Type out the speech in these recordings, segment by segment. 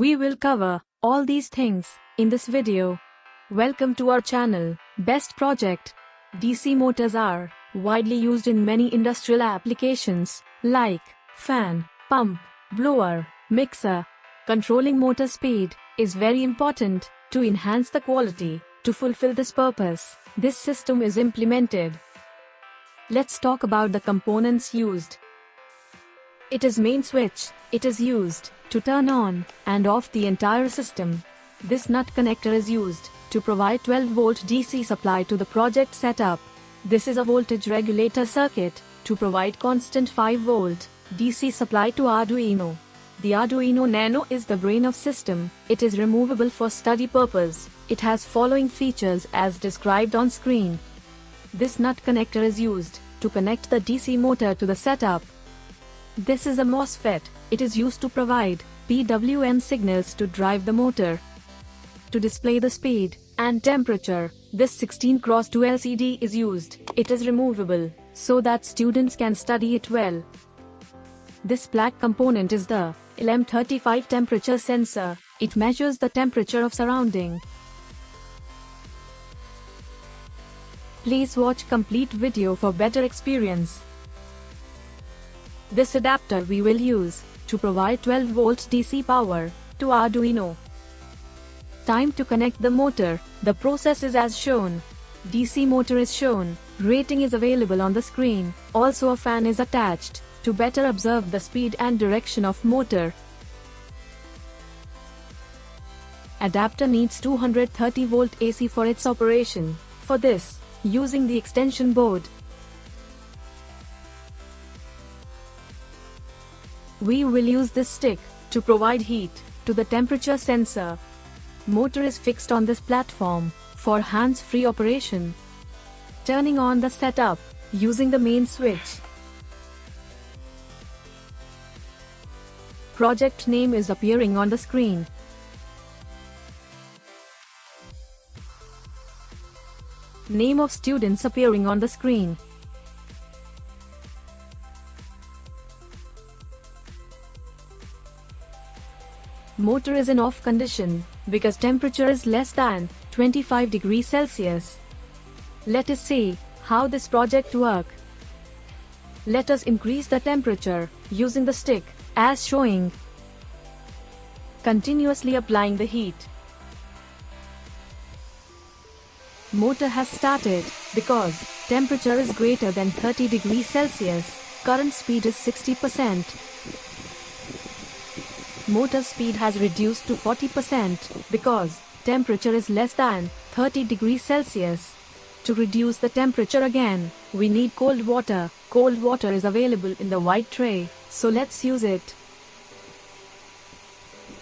We will cover all these things in this video. Welcome to our channel, Best Project. DC motors are widely used in many industrial applications like fan, pump, blower, mixer. Controlling motor speed is very important to enhance the quality. To fulfill this purpose, this system is implemented. Let's talk about the components used. It is main switch. It is used to turn on and off the entire system. This nut connector is used to provide 12-volt DC supply to the project setup. This is a voltage regulator circuit to provide constant 5-volt DC supply to Arduino. The Arduino Nano is the brain of system. It is removable for study purpose. It has following features as described on screen. This nut connector is used to connect the DC motor to the setup. This is a MOSFET. It is used to provide PWM signals to drive the motor. To display the speed and temperature, this 16x2 LCD is used. It is removable so that students can study it well. This black component is the LM35 temperature sensor. It measures the temperature of surrounding. Please watch complete video for better experience. This adapter we will use to provide 12-volt DC power to Arduino. Time to connect the motor. The process is as shown. DC motor is shown. Rating is available on the screen. Also a fan is attached to better observe the speed and direction of motor. Adapter needs 230 volt AC for its operation. For this, using the extension board, we will use this stick to provide heat to the temperature sensor. Motor is fixed on this platform for hands-free operation. Turning on the setup using the main switch. Project name is appearing on the screen. Name of students appearing on the screen. Motor is in off condition because temperature is less than 25 degrees Celsius. Let us see how this project work. Let us increase the temperature using the stick as showing. Continuously applying the heat. Motor has started because temperature is greater than 30 degrees Celsius. Current speed is 60%. Motor speed has reduced to 40% because temperature is less than 30 degrees Celsius. To reduce the temperature again, we need cold water. Cold water is available in the white tray, so let's use it.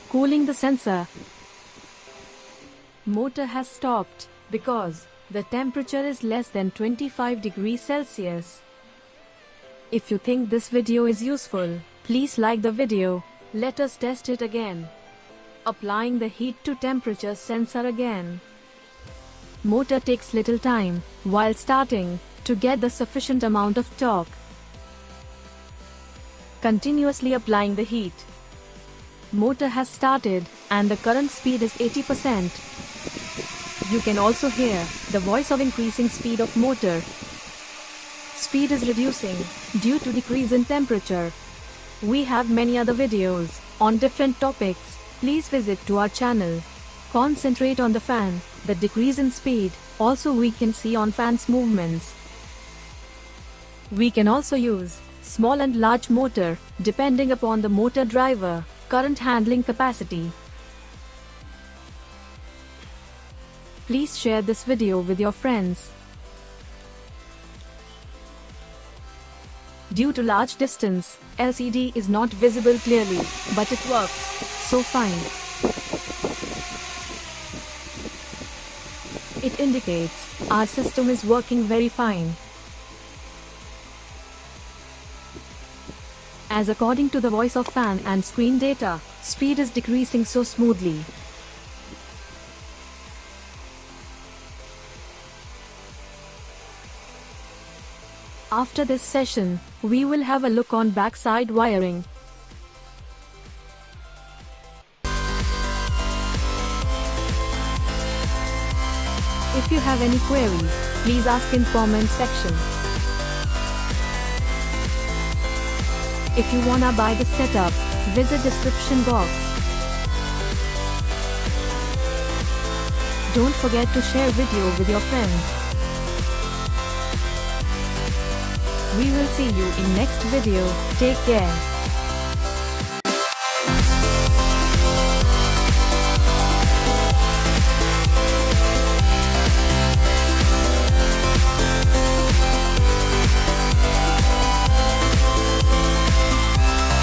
Cooling the sensor. Motor has stopped because the temperature is less than 25 degrees Celsius. If you think this video is useful, please like the video. Let us test it again. Applying the heat to temperature sensor again. Motor takes little time while starting to get the sufficient amount of torque. Continuously applying the heat. Motor has started and the current speed is 80%. You can also hear the voice of increasing speed of motor. Speed is reducing due to decrease in temperature. We have many other videos on different topics. Please visit to our channel. Concentrate on the fan, the decrease in speed. Also we can see on fan's movements. We can also use small and large motor depending upon the motor driver, current handling capacity. Please share this video with your friends. Due to large distance, LCD is not visible clearly, but it works so fine. It indicates our system is working very fine. As according to the voice of fan and screen data, speed is decreasing so smoothly. After this session, we will have a look on backside wiring. If you have any queries, please ask in comment section. If you wanna buy the setup, visit description box. Don't forget to share video with your friends. We will see you in next video. Take care.